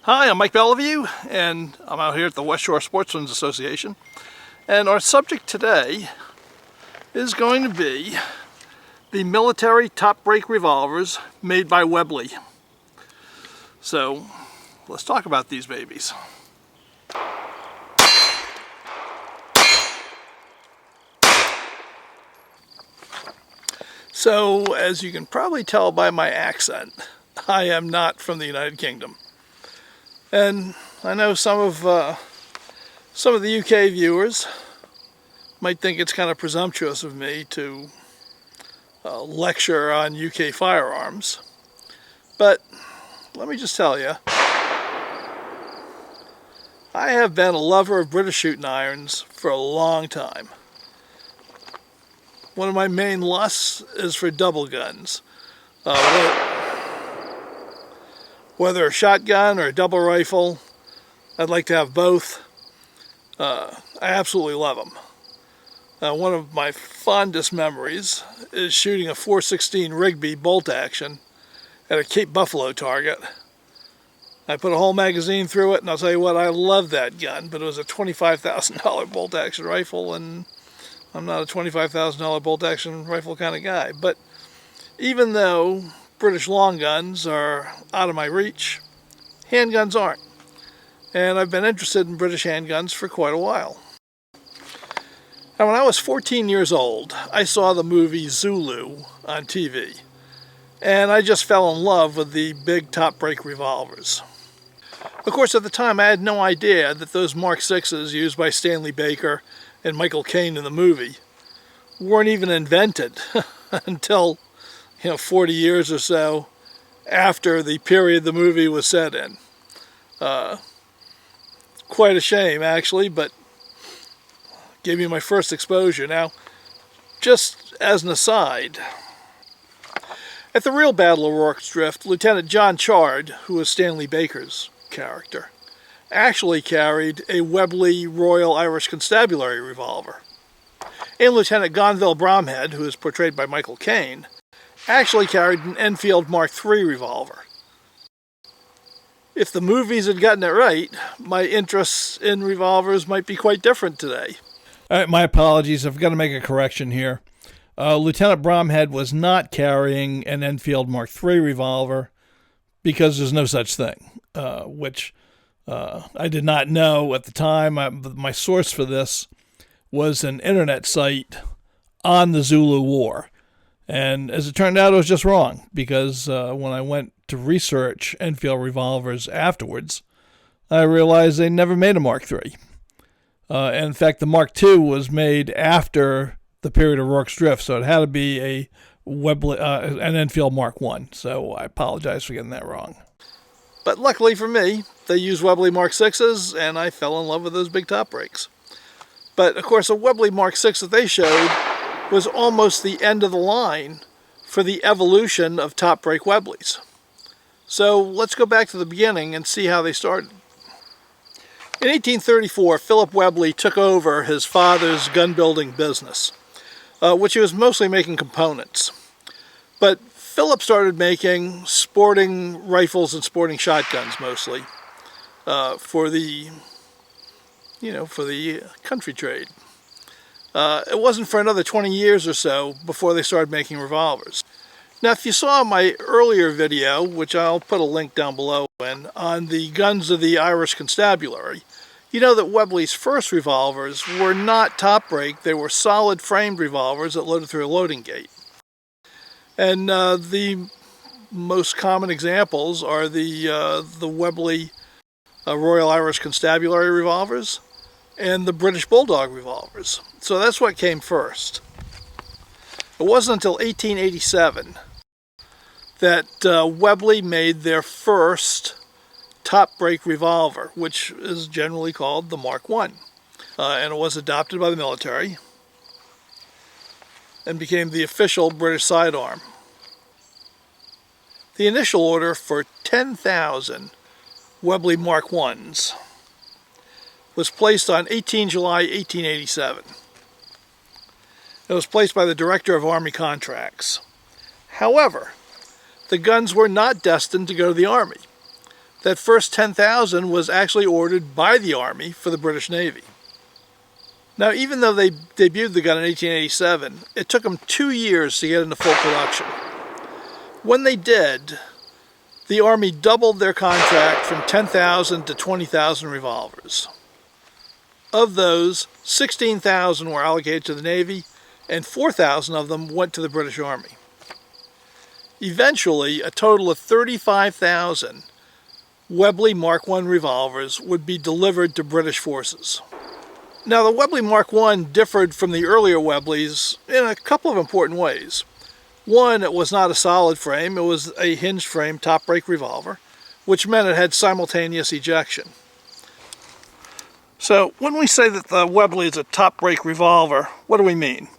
Hi, I'm Mike Beliveau, and I'm out here at the West Shore Sportsmen's Association. And our subject today is going to be the military top break revolvers made by Webley. So let's talk about these babies. So as you can probably tell by my accent, I am not from the United Kingdom. And I know some of the UK viewers might think it's kind of presumptuous of me to lecture on UK firearms. But let me just tell you, I have been a lover of British shooting irons for a long time. One of my main lusts is for double guns. Whether a shotgun or a double rifle, I'd like to have both. I absolutely love them. One of my fondest memories is shooting a .416 Rigby bolt action at a Cape Buffalo target. I put a whole magazine through it, and I'll tell you what, I love that gun, but it was a $25,000 bolt action rifle, and I'm not a $25,000 bolt action rifle kind of guy. But even though British long guns are out of my reach, handguns aren't. And I've been interested in British handguns for quite a while. Now, when I was 14 years old, I saw the movie Zulu on TV. And I just fell in love with the big top break revolvers. Of course, at the time, I had no idea that those Mark VIs used by Stanley Baker and Michael Caine in the movie weren't even invented until 40 years or so after the period the movie was set in. Quite a shame, actually, but gave me my first exposure. Now, just as an aside, at the real Battle of Rorke's Drift, Lieutenant John Chard, who was Stanley Baker's character, actually carried a Webley Royal Irish Constabulary revolver. And Lieutenant Gonville Bromhead, who is portrayed by Michael Caine, actually carried an Enfield Mark III revolver. If the movies had gotten it right, my interests in revolvers might be quite different today. All right, my apologies. I've got to make a correction here. Lieutenant Bromhead was not carrying an Enfield Mark III revolver because there's no such thing, which I did not know at the time. My source for this was an internet site on the Zulu War. And as it turned out, I was just wrong, because when I went to research Enfield revolvers afterwards, I realized they never made a Mark III. In fact, the Mark II was made after the period of Rorke's Drift, so it had to be a Webley, an Enfield Mark I. So I apologize for getting that wrong. But luckily for me, they used Webley Mark VIs, and I fell in love with those big top breaks. But of course, the Webley Mark VI that they showed was almost the end of the line for the evolution of top break Webleys. So let's go back to the beginning and see how they started. In 1834, Philip Webley took over his father's gun building business, which he was mostly making components. But Philip started making sporting rifles and sporting shotguns mostly for the country trade. It wasn't for another 20 years or so before they started making revolvers. Now, if you saw my earlier video, which I'll put a link down below, on the guns of the Irish Constabulary, you know that Webley's first revolvers were not top break. They were solid framed revolvers that loaded through a loading gate. And the most common examples are the Webley Royal Irish Constabulary revolvers and the British Bulldog revolvers. So that's what came first. It wasn't until 1887 that Webley made their first top break revolver, which is generally called the Mark I. And it was adopted by the military and became the official British sidearm. The initial order for 10,000 Webley Mark Is was placed on 18 July 1887. It was placed by the Director of Army Contracts. However, the guns were not destined to go to the Army. that first 10,000 was actually ordered by the Army for the British Navy. Now, even though they debuted the gun in 1887, it took them 2 years to get into full production. When they did, the Army doubled their contract from 10,000 to 20,000 revolvers. Of those, 16,000 were allocated to the Navy, and 4,000 of them went to the British Army. Eventually, a total of 35,000 Webley Mark I revolvers would be delivered to British forces. Now, the Webley Mark I differed from the earlier Webleys in a couple of important ways. One, it was not a solid frame, it was a hinged frame top break revolver, which meant it had simultaneous ejection. So, when we say that the Webley is a top break revolver, what do we mean?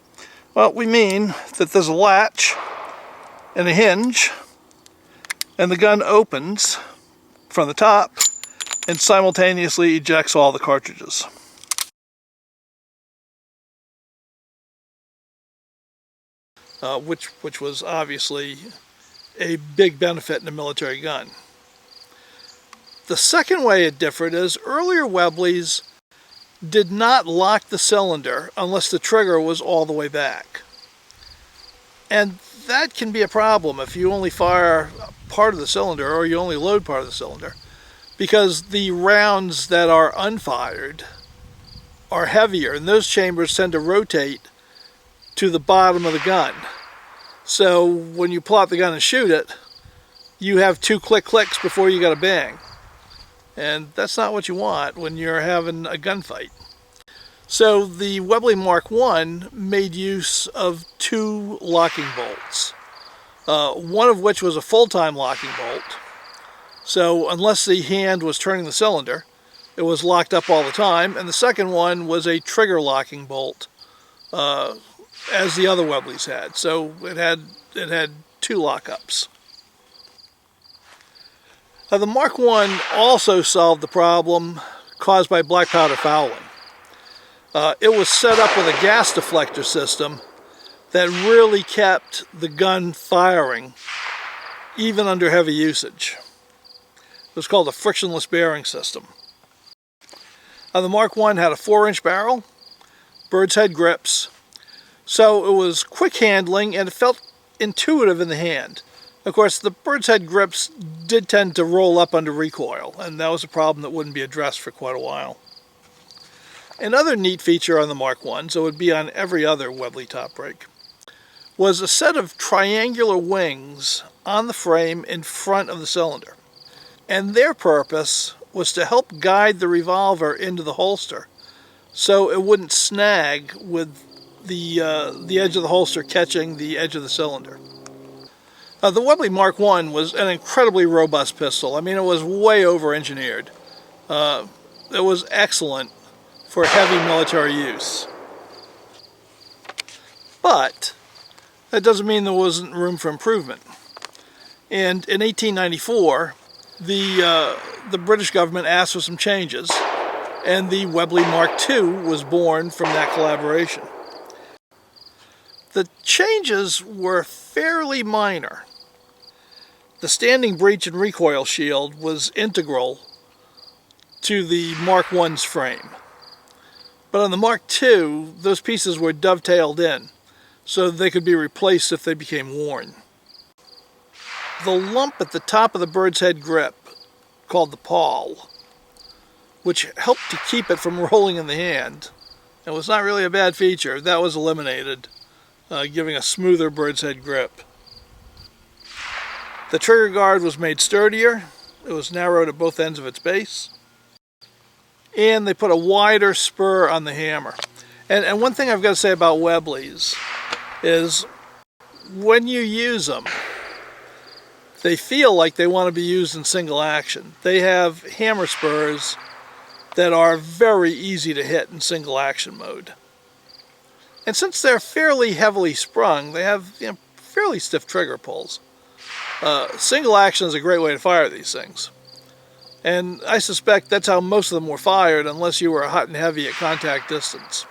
Well, we mean that there's a latch and a hinge, and the gun opens from the top and simultaneously ejects all the cartridges. Which was obviously a big benefit in a military gun. The second way it differed is earlier Webleys did not lock the cylinder unless the trigger was all the way back. And that can be a problem if you only fire part of the cylinder or you only load part of the cylinder, because the rounds that are unfired are heavier and those chambers tend to rotate to the bottom of the gun. So when you pull out the gun and shoot it, you have 2 clicks before you got a bang. And that's not what you want when you're having a gunfight. So the Webley Mark I made use of 2 locking bolts. One of which was a full-time locking bolt. So unless the hand was turning the cylinder, it was locked up all the time. And the second one was a trigger locking bolt, as the other Webleys had. So it had 2 lockups. The Mark I also solved the problem caused by black powder fouling. It was set up with a gas deflector system that really kept the gun firing even under heavy usage. It was called a frictionless bearing system. The Mark I had a 4-inch barrel, bird's head grips, so it was quick handling and it felt intuitive in the hand. Of course, the bird's head grips did tend to roll up under recoil, and that was a problem that wouldn't be addressed for quite a while. Another neat feature on the Mark I, so it would be on every other Webley top break, was a set of triangular wings on the frame in front of the cylinder. And their purpose was to help guide the revolver into the holster so it wouldn't snag with the edge of the holster catching the edge of the cylinder. The Webley Mark I was an incredibly robust pistol. I mean, it was way over-engineered. It was excellent for heavy military use. But that doesn't mean there wasn't room for improvement. And in 1894, the British government asked for some changes, and the Webley Mark II was born from that collaboration. The changes were fairly minor. The standing breech and recoil shield was integral to the Mark I's frame. But on the Mark II, those pieces were dovetailed in, so they could be replaced if they became worn. The lump at the top of the bird's head grip, called the pawl, which helped to keep it from rolling in the hand, and was not really a bad feature, that was eliminated, giving a smoother bird's head grip. The trigger guard was made sturdier, it was narrowed at both ends of its base, and they put a wider spur on the hammer. And one thing I've got to say about Webleys is when you use them, they feel like they want to be used in single action. They have hammer spurs that are very easy to hit in single action mode. And since they're fairly heavily sprung, they have fairly stiff trigger pulls. Single action is a great way to fire these things. And I suspect that's how most of them were fired, unless you were hot and heavy at contact distance.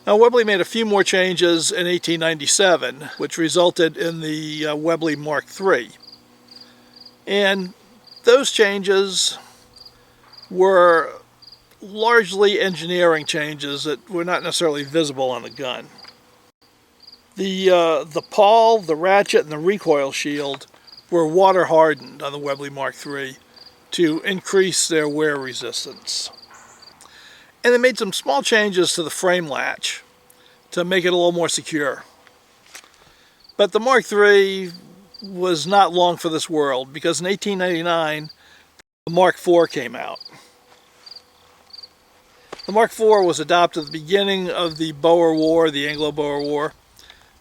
Now, Webley made a few more changes in 1897, which resulted in the Webley Mark III. And those changes were largely engineering changes that were not necessarily visible on the gun. The pawl, the ratchet, and the recoil shield were water hardened on the Webley Mark III to increase their wear resistance. And they made some small changes to the frame latch to make it a little more secure. But the Mark III was not long for this world, because in 1899, the Mark IV came out. The Mark IV was adopted at the beginning of the Boer War, the Anglo-Boer War,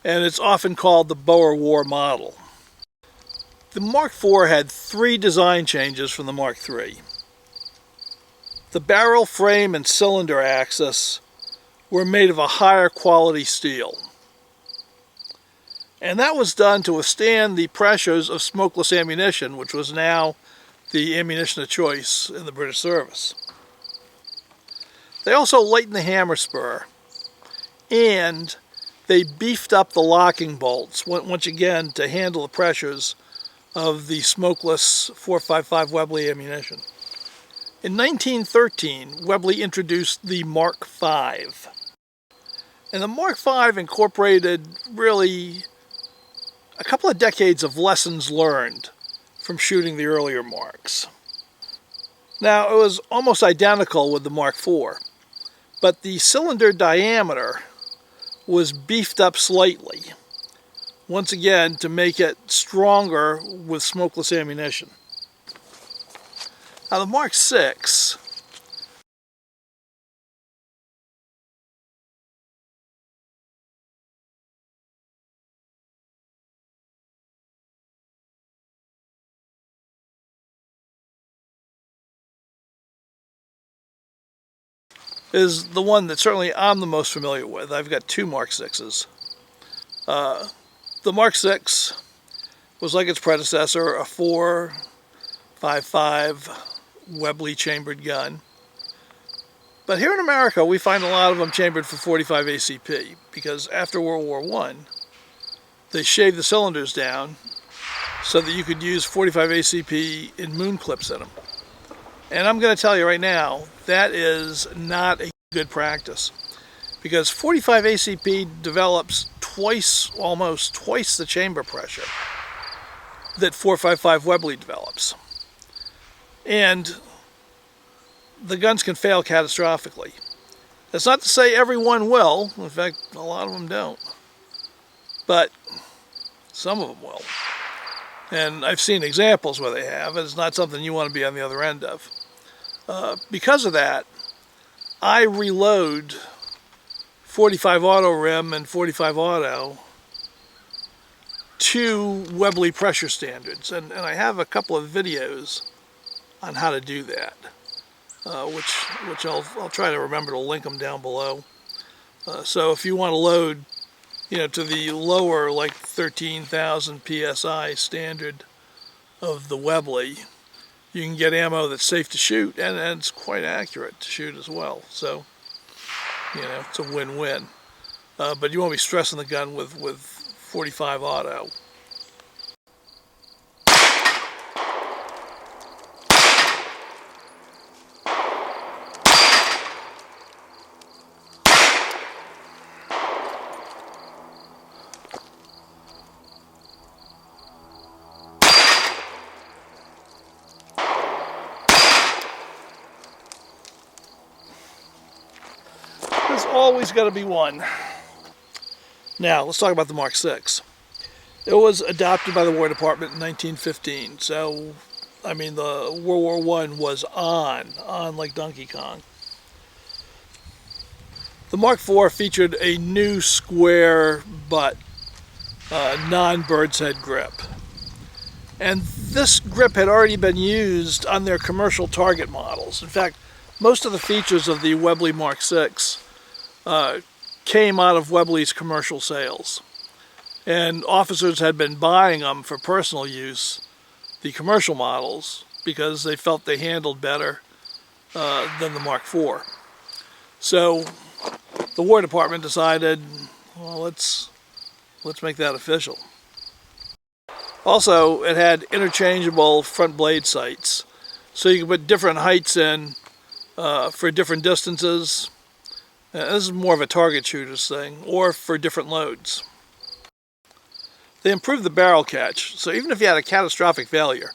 and it's often called the Boer War model. The Mark IV had 3 design changes from the Mark III. The barrel, frame, and cylinder axis were made of a higher quality steel. And that was done to withstand the pressures of smokeless ammunition, which was now the ammunition of choice in the British service. They also lightened the hammer spur, and they beefed up the locking bolts, once again, to handle the pressures of the smokeless .455 Webley ammunition. In 1913, Webley introduced the Mark V. And the Mark V incorporated really a couple of decades of lessons learned from shooting the earlier Marks. Now, it was almost identical with the Mark IV, but the cylinder diameter was beefed up slightly, once again to make it stronger with smokeless ammunition. Now, the Mark VI is the one that certainly I'm the most familiar with. I've got 2 Mark VIs. The Mark VI was like its predecessor, a .455 Webley chambered gun. But here in America, we find a lot of them chambered for .45 ACP, because after World War I, they shaved the cylinders down so that you could use .45 ACP in moon clips in them. And I'm going to tell you right now, that is not a good practice, because .45 ACP develops almost twice the chamber pressure that .455 Webley develops. And the guns can fail catastrophically. That's not to say everyone will. In fact, a lot of them don't. But some of them will. And I've seen examples where they have. It's not something you want to be on the other end of. Because of that, I reload .45 auto rim and .45 auto to Webley pressure standards. And I have a couple of videos on how to do that, which I'll try to remember to link them down below. So if you want to load, to the lower, like 13,000 PSI standard of the Webley, you can get ammo that's safe to shoot, and it's quite accurate to shoot as well. So, it's a win-win. But you won't be stressing the gun with .45 auto. There's always got to be one. Now, let's talk about the Mark VI. It was adopted by the War Department in 1915. So, the World War I was on like Donkey Kong. The Mark IV featured a new square butt, non-bird's head grip. And this grip had already been used on their commercial target models. In fact, most of the features of the Webley Mark VI came out of Webley's commercial sales. And officers had been buying them for personal use, the commercial models, because they felt they handled better than the Mark IV. So the War Department decided, well, let's make that official. Also, it had interchangeable front blade sights, so you could put different heights in for different distances. This is more of a target shooter's thing, or for different loads. They improved the barrel catch, so even if you had a catastrophic failure,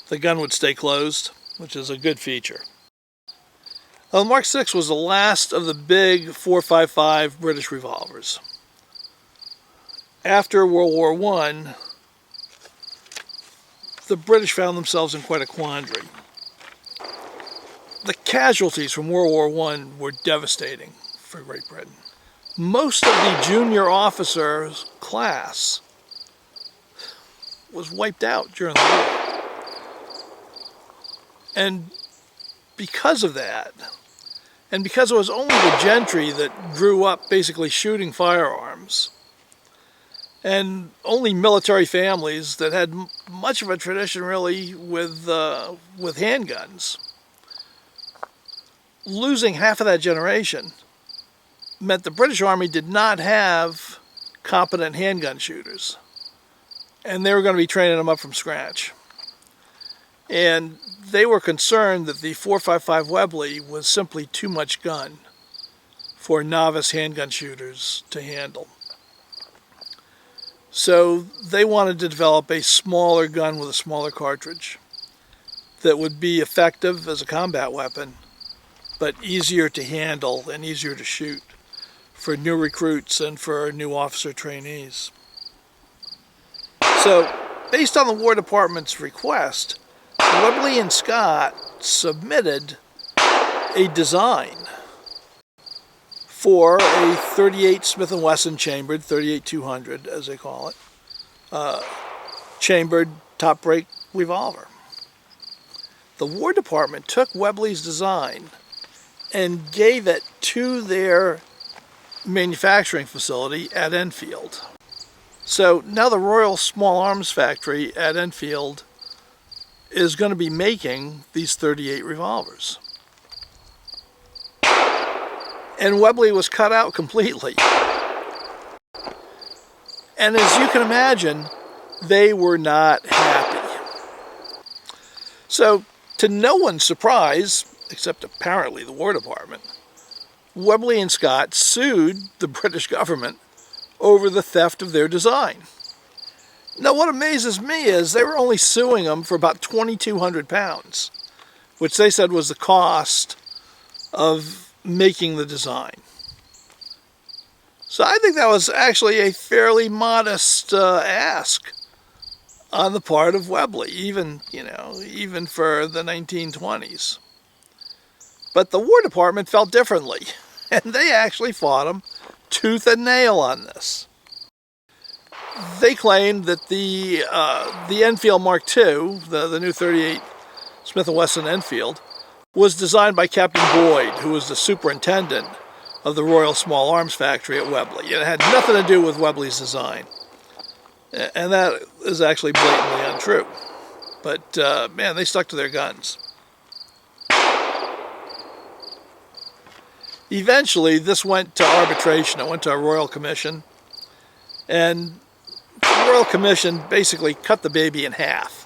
the gun would stay closed, which is a good feature. Now, the Mark VI was the last of the big .455 British revolvers. After World War I, the British found themselves in quite a quandary. The casualties from World War I were devastating for Great Britain. Most of the junior officers class was wiped out during the war. And because of that, and because it was only the gentry that grew up basically shooting firearms, and only military families that had much of a tradition really with handguns, losing half of that generation meant the British Army did not have competent handgun shooters. And they were going to be training them up from scratch. And they were concerned that the .455 Webley was simply too much gun for novice handgun shooters to handle. So they wanted to develop a smaller gun with a smaller cartridge that would be effective as a combat weapon, but easier to handle and easier to shoot for new recruits and for new officer trainees. So, based on the War Department's request, Webley and Scott submitted a design for a .38 Smith & Wesson chambered, .38-200 as they call it, chambered top break revolver. The War Department took Webley's design and gave it to their manufacturing facility at Enfield. So now the Royal Small Arms Factory at Enfield is going to be making these .38 revolvers. And Webley was cut out completely. And as you can imagine, they were not happy. So, to no one's surprise, except apparently the War Department, Webley and Scott sued the British government over the theft of their design. Now, what amazes me is they were only suing them for about £2,200, which they said was the cost of making the design. So I think that was actually a fairly modest ask on the part of Webley, even for the 1920s. But the War Department felt differently, and they actually fought them tooth and nail on this. They claimed that the Enfield Mark II, the new .38 Smith & Wesson Enfield, was designed by Captain Boyd, who was the superintendent of the Royal Small Arms Factory at Webley. It had nothing to do with Webley's design. And that is actually blatantly untrue. But, man, they stuck to their guns. Eventually, this went to arbitration. It went to a Royal Commission. And the Royal Commission basically cut the baby in half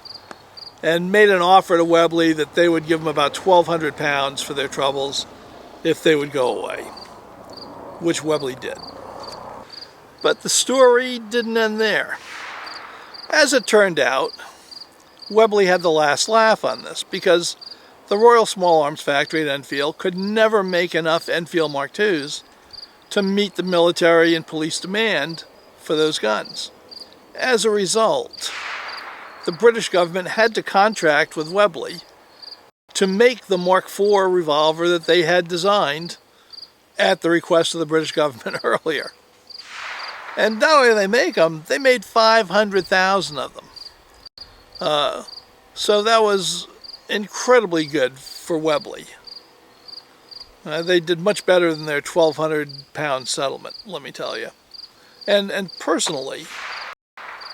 and made an offer to Webley that they would give them about £1,200 for their troubles if they would go away, which Webley did. But the story didn't end there. As it turned out, Webley had the last laugh on this because the Royal Small Arms Factory at Enfield could never make enough Enfield Mark IIs to meet the military and police demand for those guns. As a result, the British government had to contract with Webley to make the Mark IV revolver that they had designed at the request of the British government earlier. And not only did they make them, they made 500,000 of them. So that was incredibly good for Webley. They did much better than their £1,200 settlement, let me tell you. And personally,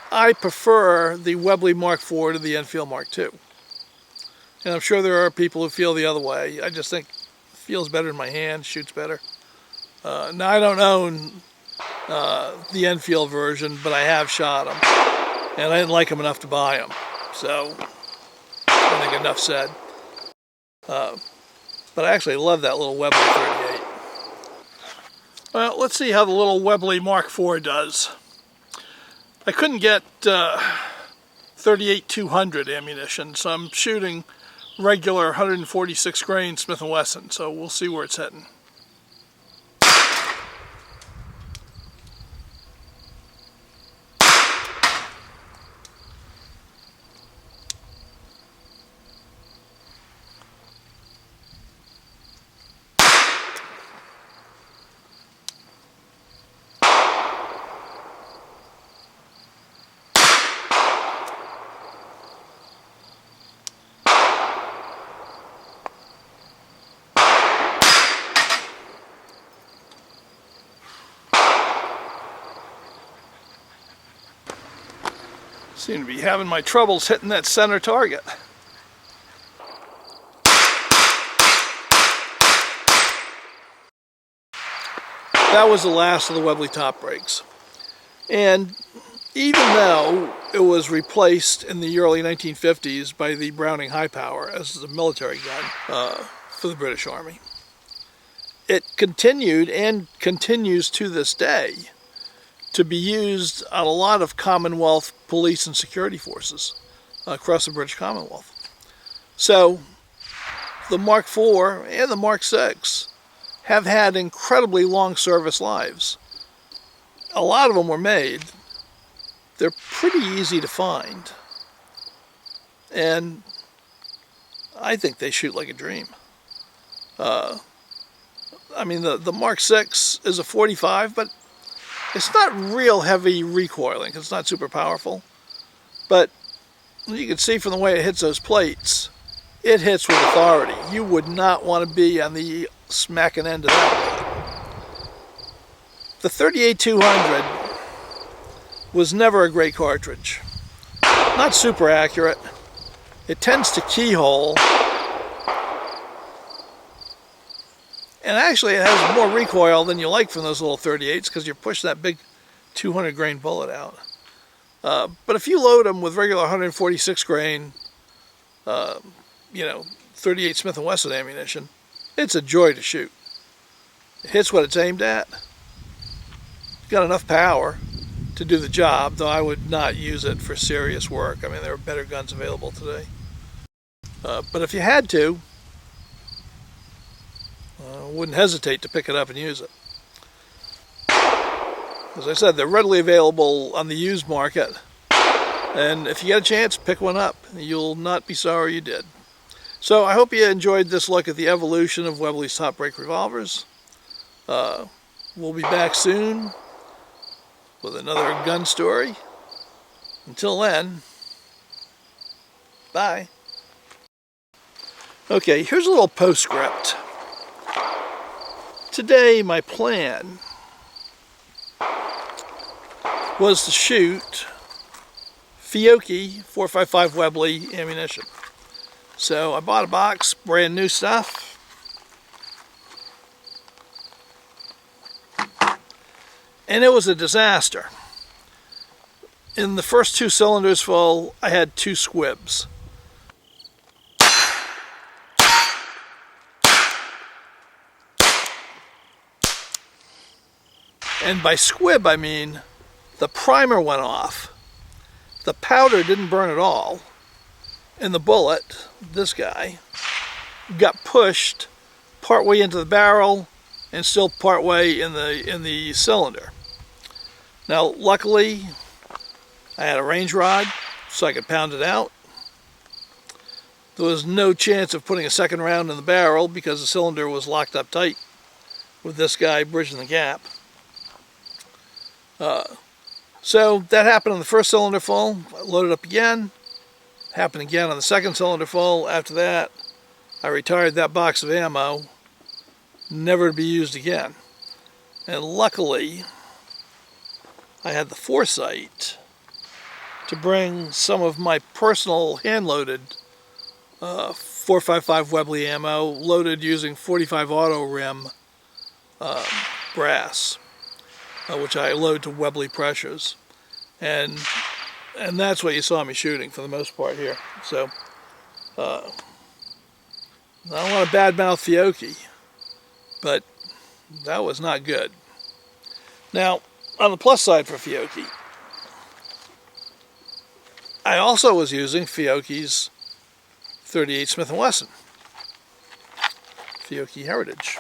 I prefer the Webley Mark IV to the Enfield Mark II. And I'm sure there are people who feel the other way. I just think it feels better in my hand, shoots better. Now I don't own the Enfield version, but I have shot them, and I didn't like them enough to buy them. So I think enough said. But I actually love that little Webley 38. Well, let's see how the little Webley Mark IV does. I couldn't get 38-200 ammunition, so I'm shooting regular 146 grain Smith & Wesson, so we'll see where it's heading. Seem to be having my troubles hitting that center target. That was the last of the Webley top brakes. And even though it was replaced in the early 1950s by the Browning High Power as a military gun for the British Army, it continued and continues to this day to be used on a lot of Commonwealth police and security forces across the British Commonwealth. So the Mark IV and the Mark VI have had incredibly long service lives. A lot of them were made. They're pretty easy to find. And I think they shoot like a dream. I mean, the Mark VI is a 45, but it's not real heavy recoiling. It's not super powerful. But you can see from the way it hits those plates, it hits with authority. You would not want to be on the smacking end of that. The 38-200 was never a great cartridge. Not super accurate. It tends to keyhole. And actually it has more recoil than you like from those little 38s because you're pushing that big 200 grain bullet out. But if you load them with regular 146 grain, 38 Smith & Wesson ammunition, it's a joy to shoot. It hits what it's aimed at. It's got enough power to do the job, though I would not use it for serious work. I mean, there are better guns available today. But if you had to, wouldn't hesitate to pick it up and use it. As I said, they're readily available on the used market. And if you get a chance, pick one up. You'll not be sorry you did. So I hope you enjoyed this look at the evolution of Webley's top brake revolvers. We'll be back soon with another gun story. Until then, bye. Okay, here's a little postscript. Today my plan was to shoot Fiocchi 455 Webley ammunition. So I bought a box, brand new stuff. And it was a disaster. In the first 2 cylinders full, I had 2 squibs. And by squib, I mean the primer went off. The powder didn't burn at all. And the bullet, this guy, got pushed partway into the barrel and still partway in the cylinder. Now, luckily, I had a range rod so I could pound it out. There was no chance of putting a second round in the barrel because the cylinder was locked up tight with this guy bridging the gap. So that happened on the first cylinder full. I loaded up again. Happened again on the second cylinder full. After that, I retired that box of ammo, never to be used again. And luckily, I had the foresight to bring some of my personal hand-loaded 455 Webley ammo, loaded using .45 auto rim brass, which I load to Webley pressures, and that's what you saw me shooting for the most part here. So I don't want to badmouth Fiocchi, but that was not good. Now, on the plus side for Fiocchi, I also was using Fiocchi's 38 Smith & Wesson, Fiocchi Heritage,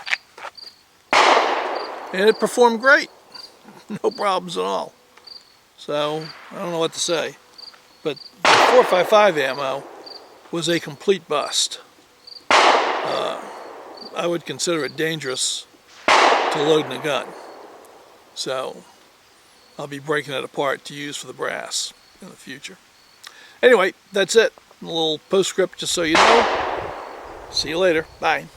and it performed great. No problems at all. So, I don't know what to say. But the 4.55 ammo was a complete bust. I would consider it dangerous to load in a gun. So, I'll be breaking it apart to use for the brass in the future. Anyway, that's it. A little postscript just so you know. See you later. Bye.